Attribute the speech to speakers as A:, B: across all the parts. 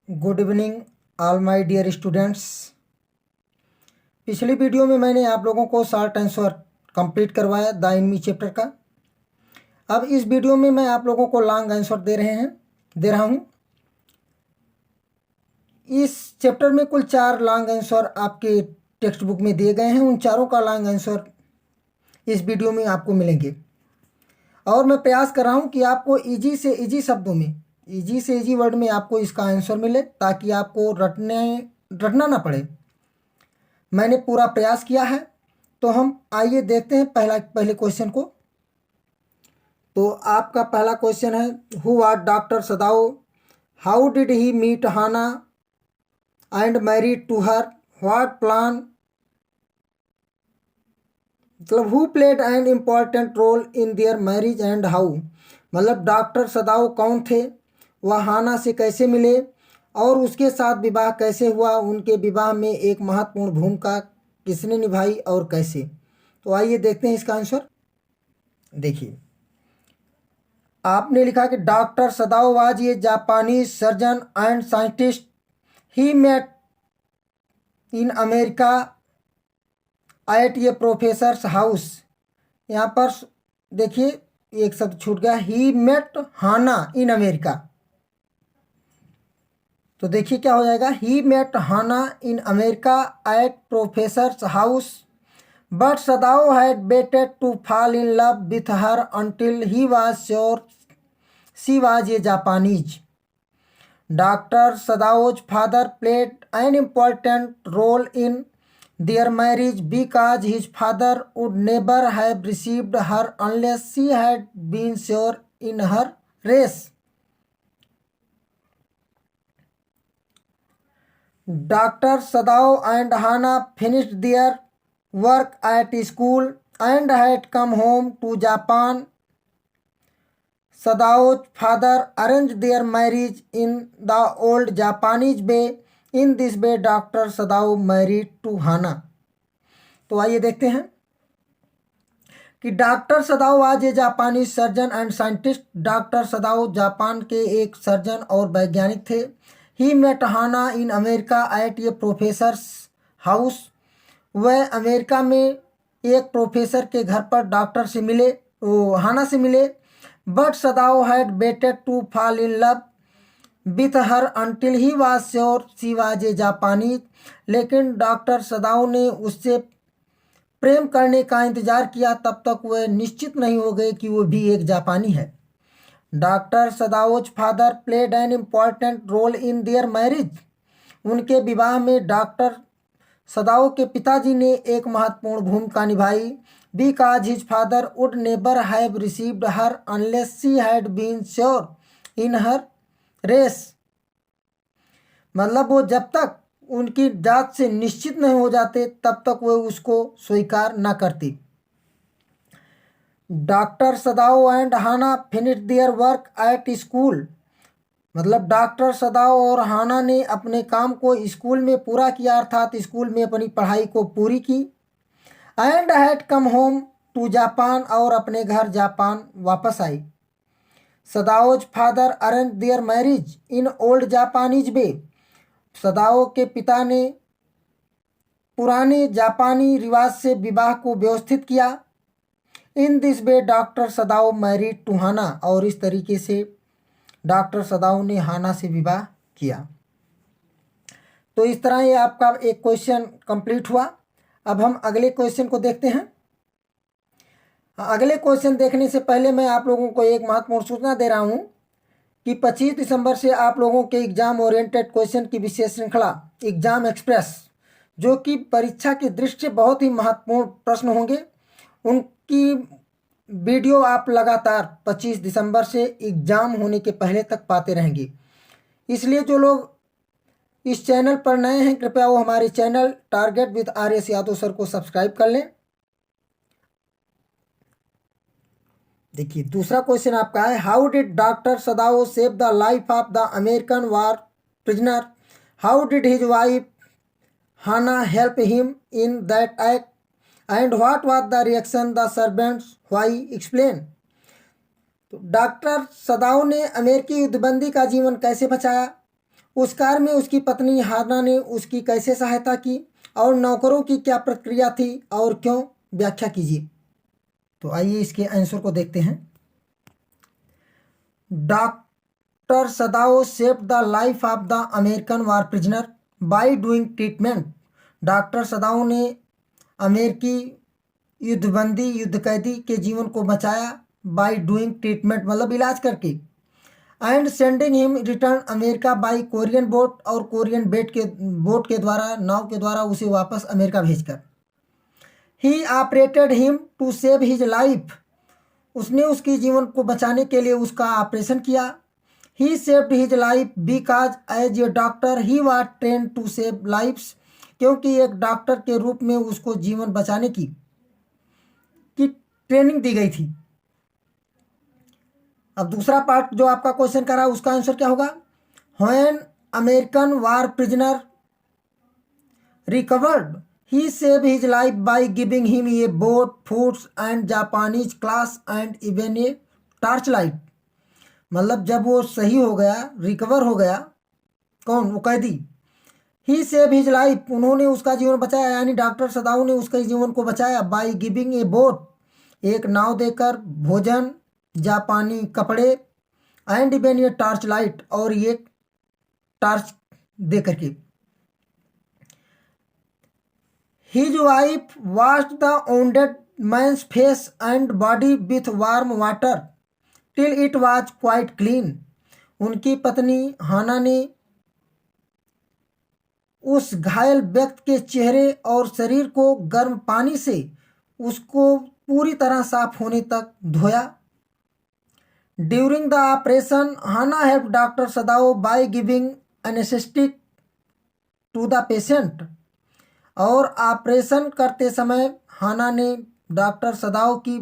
A: Good evening all my dear students. पिछली video में मैंने आप लोगों को शॉर्ट आंसर कंप्लीट करवाया द एनिमी चैप्टर का। अब इस वीडियो में मैं आप लोगों को लॉन्ग आंसर दे रहा हूँ। इस चैप्टर में कुल 4 लॉन्ग आंसर आपके टेक्स्ट बुक में दिए गए हैं। उन चारों का लॉन्ग आंसर इस वीडियो में आपको मिलेंगे और मैं प्रयास कर रहा हूँ कि आपको इजी से इजी शब्दों में, इजी से इजी वर्ड में आपको इसका आंसर मिले, ताकि आपको रटना ना पड़े। मैंने पूरा प्रयास किया है। तो हम आइए देखते हैं पहले क्वेश्चन को। तो आपका पहला क्वेश्चन है, who are doctor Sadao, how did he meet Hana and married to her, what plan, मतलब who played an important role in their marriage and how, मतलब डॉक्टर सदाओ कौन थे, वह हाना से कैसे मिले और उसके साथ विवाह कैसे हुआ, उनके विवाह में एक महत्वपूर्ण भूमिका किसने निभाई और कैसे। तो आइए देखते हैं इसका आंसर। देखिए, आपने लिखा कि doctor Sadao was a Japanese surgeon and scientist, he met in America at a professor's house. यहाँ पर देखिए एक शब्द छूट गया, ही मेट हाना इन अमेरिका। तो देखिए क्या हो जाएगा, he met Hana in America at professors house but Sadao had waited to fall in love with her until he was sure she was a Japanese. Doctor Sadao's father played an important role in their marriage because his father would never have received her unless she had been sure in her race. Dr. Sadao and Hannah finished their work at school and had come home to Japan. Sadao's father arranged their marriage in the old Japanese way. In this way, Dr. Sadao married to Hannah. तो आइए देखते हैं कि doctor Sadao as a Japanese surgeon and scientist. Doctor Sadao Japan के एक surgeon और वैज्ञानिक थे। He met Hana in America at a professor's house. वह अमेरिका में एक प्रोफेसर के घर पर डॉक्टर से मिले, हाना से मिले। But Sadao had waited to fall in love with her until he was sure she was a Japanese. लेकिन डॉक्टर सदाओ ने उससे प्रेम करने का इंतजार किया तब तक वह निश्चित नहीं हो गए कि वो भी एक जापानी है। Doctor Sadao's father played an important role in their marriage. उनके विवाह में डॉक्टर सदाओ के पिताजी ने एक महत्वपूर्ण भूमिका निभाई। Because his father would never have received her unless she had been sure in her race. मतलब वो जब तक उनकी जात से निश्चित नहीं हो जाते तब तक वो उसको स्वीकार न करती। Doctor Sadao and Hana finish their work at school. मतलब डॉक्टर सदाओ और हाना ने अपने काम को स्कूल में पूरा किया, अर्थात स्कूल में अपनी पढ़ाई को पूरी की। And had come home to Japan, और अपने घर जापान वापस आई। Sadao's father arrange their marriage in old Japanese way. Sadao के पिता ने पुराने जापानी रिवाज से विवाह को व्यवस्थित किया। In this way doctor Sadao married to Hana, और इस तरीके से डॉक्टर सदाओ ने हाना से विवाह किया। तो इस तरह ये आपका एक क्वेश्चन कंप्लीट हुआ। अब हम अगले क्वेश्चन को देखते हैं। अगले क्वेश्चन देखने से पहले मैं आप लोगों को एक महत्वपूर्ण सूचना दे रहा हूं कि 25 दिसंबर से आप लोगों के एग्जाम ओरिएंटेड क्वेश्चन की विशेष श्रृंखला एग्जाम एक्सप्रेस, जो कि परीक्षा की दृष्टि से बहुत ही महत्वपूर्ण प्रश्न होंगे, उनकी वीडियो आप लगातार 25 दिसंबर से एग्जाम होने के पहले तक पाते रहेंगे। इसलिए जो लोग इस चैनल पर नए हैं, कृपया वो हमारे channel target with RS Yadav sir को सब्सक्राइब कर लें। देखिए, दूसरा क्वेश्चन आपका है, how did doctor Sadao save the life of the American war prisoner, how did his wife Hana help him in that act, and what was the reaction the servants, why, explain. तो doctor Sadao ने अमेरिकी युद्धबंदी का जीवन कैसे बचाया उस कार्य में उसकी पत्नी हाना ने उसकी कैसे सहायता की और नौकरों की क्या प्रतिक्रिया थी और क्यों, व्याख्या कीजिए। तो आइए इसके आंसर को देखते हैं। Doctor Sadao saved the life of the American war prisoner by doing treatment. Doctor Sadao ने अमेरिकी युद्धबंदी युद्ध कैदी के जीवन को बचाया, बाय डूइंग ट्रीटमेंट मतलब इलाज करके, and sending him return America by Korean boat, और कोरियन बोट के द्वारा, नाव के द्वारा उसे वापस अमेरिका भेजकर। He operated him to save his life. उसने उसके जीवन को बचाने के लिए उसका ऑपरेशन किया। He saved his life because as a doctor he was train to save lifes. क्योंकि एक डॉक्टर के रूप में उसको जीवन बचाने की ट्रेनिंग दी गई थी। अब दूसरा पार्ट जो आपका क्वेश्चन कर रहा है उसका आंसर क्या होगा। When American war prisoner recovered he save his life by giving him a boat, foods and Japanese class and even a torch light. मतलब जब वो सही हो गया, रिकवर हो गया, कौन, वो कैदी, ही सेव हिज लाइफ, उन्होंने उसका जीवन बचाया, यानी डॉक्टर सदाऊ ने उसके जीवन को बचाया, बाय गिविंग ए बोट, एक नाव देकर, भोजन, जापानी कपड़े, एंड इवन ये टार्च लाइट, और ये टार्च दे करके। His wife washed the wounded man's face and body with warm water till it was quite clean. उनकी पत्नी हाना ने उस घायल व्यक्ति के चेहरे और शरीर को गर्म पानी से उसको पूरी तरह साफ होने तक धोया। During the operation Hana help doctor Sadao by giving anaesthetic to the patient. और ऑपरेशन करते समय हाना ने डॉक्टर सदाओ की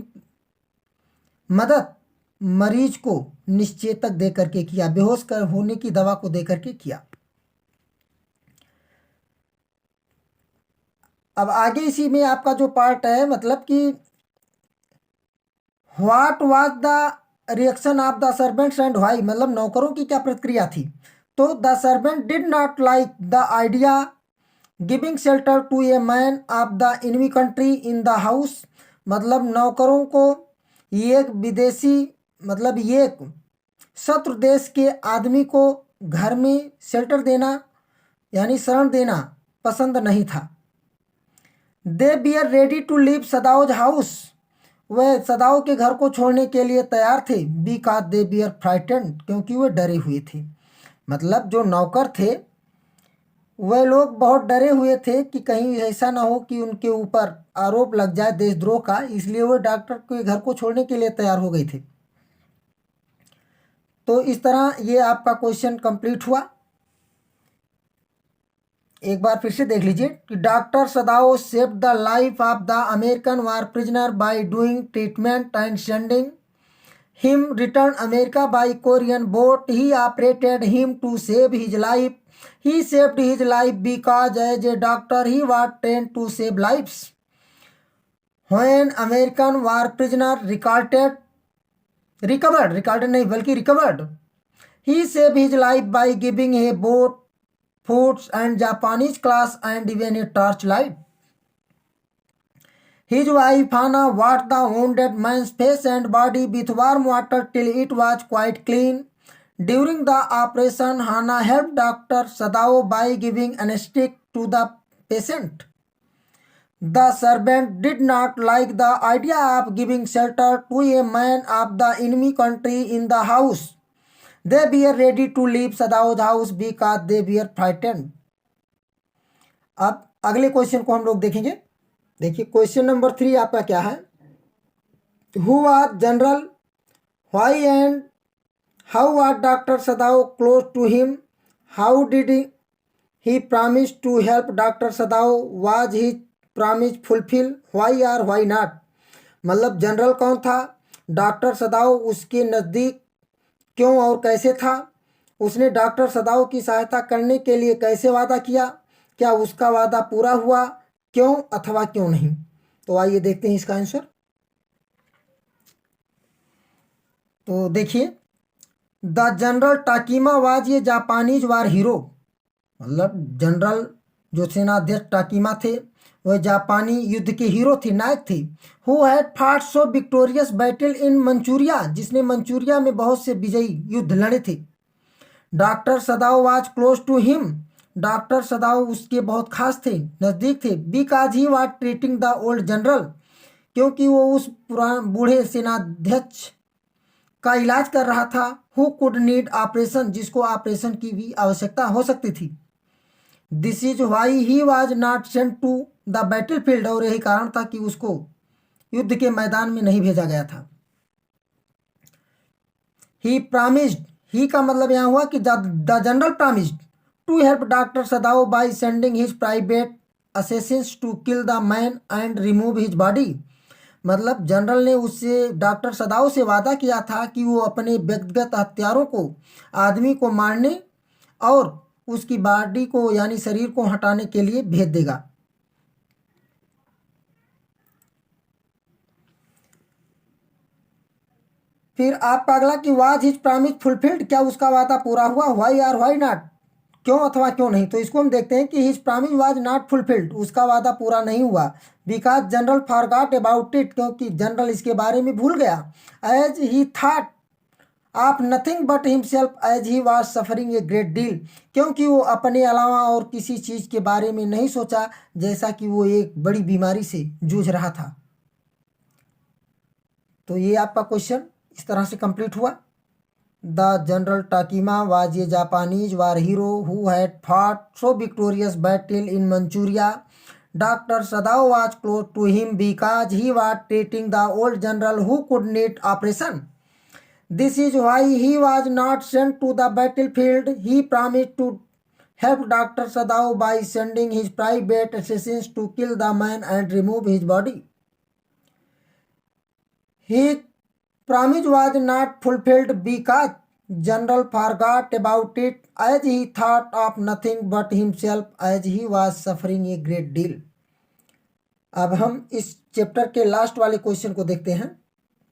A: मदद मरीज को निश्चेतक दे करके किया, बेहोश कर होने की दवा को दे करके किया। अब आगे इसी में आपका जो पार्ट है, मतलब कि what was the reaction of the servants and why, मतलब नौकरों की क्या प्रतिक्रिया थी। तो the servant did not like the idea giving shelter to a man of the enemy country in the house. मतलब नौकरों को एक विदेशी, मतलब एक शत्रु देश के आदमी को घर में शेल्टर देना यानी शरण देना पसंद नहीं था। They were ready to leave Sadao's house, वह सदाओ के घर को छोड़ने के लिए तैयार थे। बिकॉज दे बियर फ्राइटेंड, क्योंकि वे डरे हुए थे। मतलब जो नौकर थे वह लोग बहुत डरे हुए थे कि कहीं ऐसा ना हो कि उनके ऊपर आरोप लग जाए देशद्रोह का, इसलिए वो डॉक्टर के घर को छोड़ने के लिए तैयार हो गए थे। तो इस तरह ये आपका क्वेश्चन कंप्लीट हुआ। एक बार फिर से देख लीजिए कि doctor Sadao save the life of the American war prisoner by doing treatment and sending him return America by Korean boat. He operated him to save his life. He saved his life because as a doctor he was trained to save lives. When American war prisoner recovered, he saved his life by giving a boat, foods and Japanese class and even a torchlight. His wife Hannah washed the wounded man's face and body with warm water till it was quite clean. During the operation, Hannah helped Dr. Sadao by giving anesthetic to the patient. The servant did not like the idea of giving shelter to a man of the enemy country in the house. They were ready to leave Sadao's house because they were frightened. अब अगले question को हम लोग देखेंगे। देखिए question number 3 आपका क्या है। Who was General? Why and how was Dr. Sadao close to him? How did he promise to help Dr. Sadao? Was his promise fulfilled? Why or why not? मतलब general कौन था, doctor Sadao उसके नज़दीक क्यों और कैसे था, उसने डॉक्टर सदाओ की सहायता करने के लिए कैसे वादा किया, क्या उसका वादा पूरा हुआ, क्यों अथवा क्यों नहीं। तो आइए देखते हैं इसका आंसर। तो देखिए द जनरल टाकीमा वाज ये जापानीज वार हीरो, मतलब जनरल जो सेनाध्यक्ष टाकीमा थे वह जापानी युद्ध के हीरो थे, नायक थे। Who had fought so victorious battle in Manchuria, जिसने मंचूरिया में बहुत से विजयी युद्ध लड़े थे। Doctor Sadao was close to him, doctor Sadao उसके बहुत खास थे, नज़दीक थे। Because he was treating the old general, क्योंकि वो उस बूढ़े सेनाध्यक्ष का इलाज कर रहा था। हु कुड नीड ऑपरेशन, जिसको ऑपरेशन की भी आवश्यकता हो सकती थी। This is why he was not sent to the battlefield, और यही कारण था कि उसको युद्ध के मैदान में नहीं भेजा गया था। ही प्रामिस्ड, ही का मतलब यहाँ हुआ कि the general promised to help doctor Sadao by sending his private assassins to kill the man and remove his body, मतलब जनरल ने उससे डॉक्टर सदाओ से वादा किया था कि वो अपने व्यक्तिगत हत्यारों को, आदमी को मारने और उसकी बॉडी को यानी शरीर को हटाने के लिए भेज देगा। फिर आपका अगला कि वाज हिज प्रॉमिस फुलफिल्ड, क्या उसका वादा पूरा हुआ। व्हाई आर व्हाई नॉट, क्यों अथवा क्यों नहीं। तो इसको हम देखते हैं कि his promise was not fulfilled, उसका वादा पूरा नहीं हुआ। Because general forgot about it, क्योंकि जनरल इसके बारे में भूल गया। As he thought of nothing but himself as he was suffering a great deal, क्योंकि वो अपने अलावा और किसी चीज़ के बारे में नहीं सोचा, जैसा कि वो एक बड़ी बीमारी से जूझ रहा था। तो ये आपका क्वेश्चन इस तरह से कंप्लीट हुआ। The general Takima was a Japanese war hero who had fought so victorious battle in Manchuria. Doctor Sadao was close to him because he was treating the old general who could need operation. This is why he was not sent to the battlefield. He promised to help Dr. Sadao by sending his private assassins to kill the man and remove his body. His promise was not fulfilled because General forgot about it as he thought of nothing but himself as he was suffering a great deal. अब हम इस chapter के last वाले question को देखते हैं।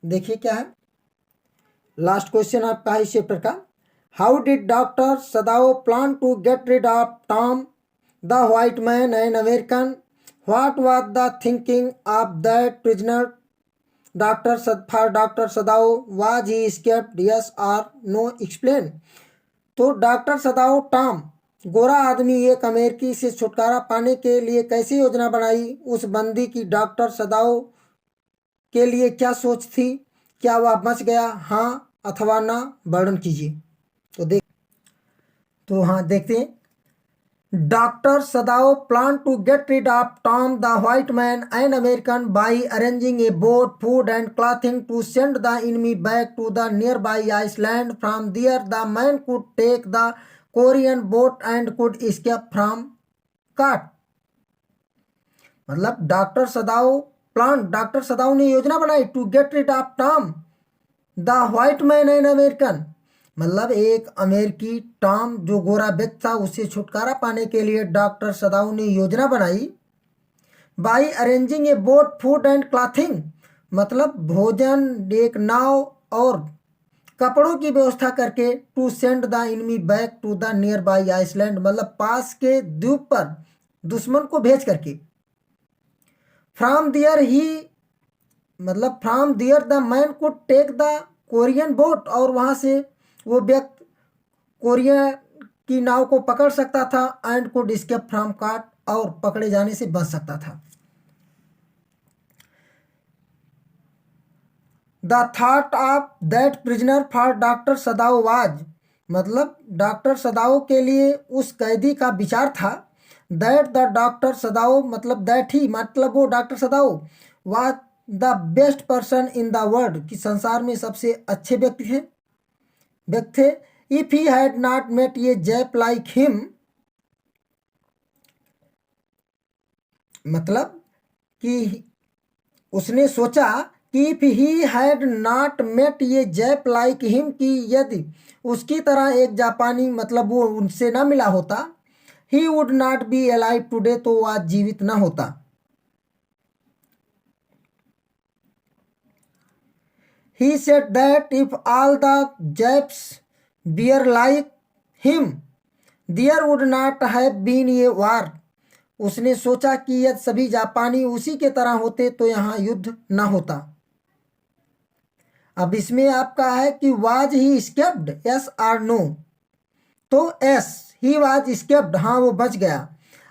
A: देखिए क्या है लास्ट क्वेश्चन आपका इस चैप्टर का। How did doctor Sadao plan to get rid of Tom the white man an American. What was the thinking of that prisoner doctor Sadao was he escaped yes और no explain. तो doctor Sadao Tom गोरा आदमी एक अमेरिकी से छुटकारा पाने के लिए कैसे योजना बनाई। उस बंदी की डॉक्टर सदाओ के लिए क्या सोच थी। क्या वह बच गया, हाँ अथवा ना, वर्णन कीजिए। तो हाँ देखते हैं। Doctor Sadao plan to get rid of Tom the white man an American by arranging a boat food and clothing to send the enemy back to the nearby island. From there the man could take the Korean boat and could escape from काट। मतलब doctor Sadao ने योजना बनाई to get rid of Tom the white man an American, मतलब एक अमेरिकी Tom जो गोरा व्यक्ति था उससे छुटकारा पाने के लिए डॉक्टर सदाओ ने योजना बनाई। By arranging a boat food and clothing, मतलब भोजन, एक नाव और कपड़ों की व्यवस्था करके। To send the enemy back to the nearby island, मतलब पास के द्वीप पर दुश्मन को भेज करके। From there the man could take the Korean boat, और वहाँ से वो व्यक्ति कोरिया की नाव को पकड़ सकता था। एंड कुड एस्केप फ्रॉम काट, और पकड़े जाने से बच सकता था। The thought of that prisoner for doctor Sadao was, मतलब डॉक्टर सदाओ के लिए उस कैदी का विचार था। दैट द डॉक्टर सदाओ, मतलब दैट ही, मतलब वो doctor Sadao was the best person in the world, कि संसार में सबसे अच्छे व्यक्ति थे। If he had not met ये जैप लाइक हिम, मतलब कि उसने सोचा कि if he had not met ये जैप लाइक हिम, कि यदि उसकी तरह एक जापानी, मतलब वो उनसे ना मिला होता, he would not be alive today, तो वो आज जीवित ना होता। He said that if all the Japs were like him there would not have been a war. उसने सोचा कि यदि सभी जापानी उसी के तरह होते तो यहाँ युद्ध न होता। अब इसमें आपका है कि was he escaped, yes or no. तो एस, ही वाज स्केप्ड, हाँ वो बच गया।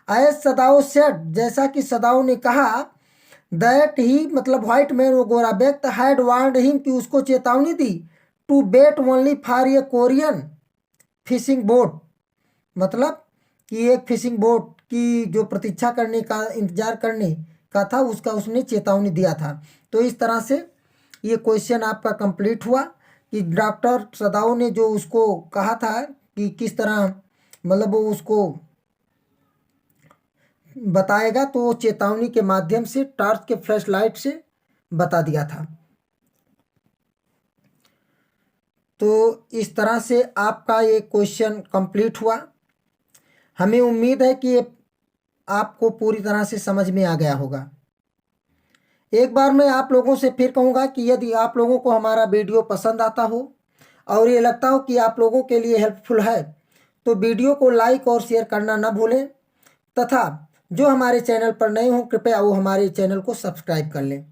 A: एस सदाओ सेड, जैसा कि सदाओ ने कहा, दैट ही मतलब व्हाइट मैन, वो गोरा व्यक्ति, हैड वार्नड हिम, कि उसको चेतावनी दी, to wait only for a Korean fishing boat, मतलब कि एक फिशिंग बोट की जो प्रतीक्षा करने का, इंतजार करने का था, उसका उसने चेतावनी दिया था। तो इस तरह से ये क्वेश्चन आपका कंप्लीट हुआ कि डॉक्टर सदाओ ने जो उसको कहा था कि किस तरह मतलब वो उसको बताएगा, तो वो चेतावनी के माध्यम से टॉर्च के फ्लैश लाइट से बता दिया था। तो इस तरह से आपका ये क्वेश्चन कंप्लीट हुआ। हमें उम्मीद है कि ये आपको पूरी तरह से समझ में आ गया होगा। एक बार मैं आप लोगों से फिर कहूँगा कि यदि आप लोगों को हमारा वीडियो पसंद आता हो और ये लगता हो कि आप लोगों के लिए हेल्पफुल है, तो वीडियो को लाइक और शेयर करना न भूलें, तथा जो हमारे चैनल पर नए हों कृपया वो हमारे चैनल को सब्सक्राइब कर लें।